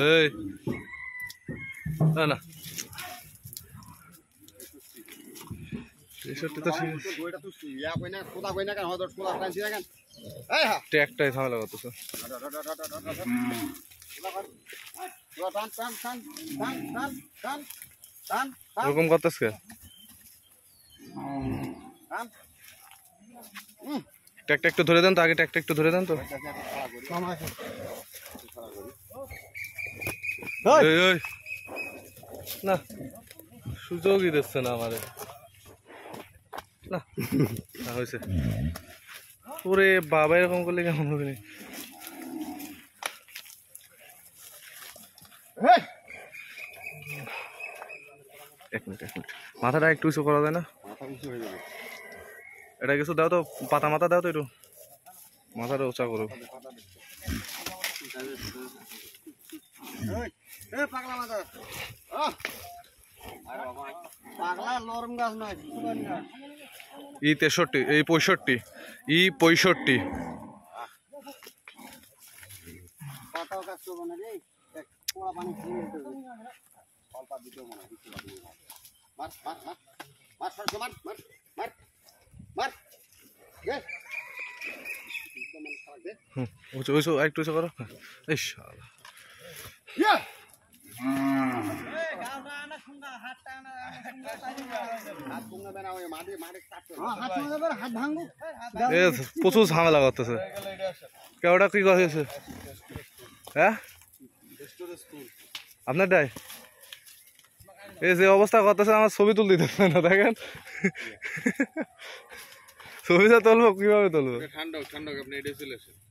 এই না 63 তো ট্যাগটাই ঝামেলা করতেছে এরকম করতেছে ট্যাগটা একটু ধরে দেন তো আগে ট্যাগটা একটু ধরে দেন তো না সুযোগই দিচ্ছে না আমাদের না হয়েছে ওরে বাবা এরকম করলে কেমন হবে না এক মিনিট মাথাটা একটু উঁচু করা যায় না এটা কিছু দাও তো পাতা মাথা দাও তো একটু মাথাটা উঁচা করো ই 63 এই 65 ই 65 একটু উঁচু করো প্রচুর ঝামেলা করতেছে কেউটা কি কথা হ্যাঁ আপনার ডাই এই যে অবস্থা করতেছে আমার ছবি তুলতে দিতেছে না দেখেন ছবিটা তুলবো কিভাবে তুলবো ঠান্ডা আপনি এটা চলে আসেন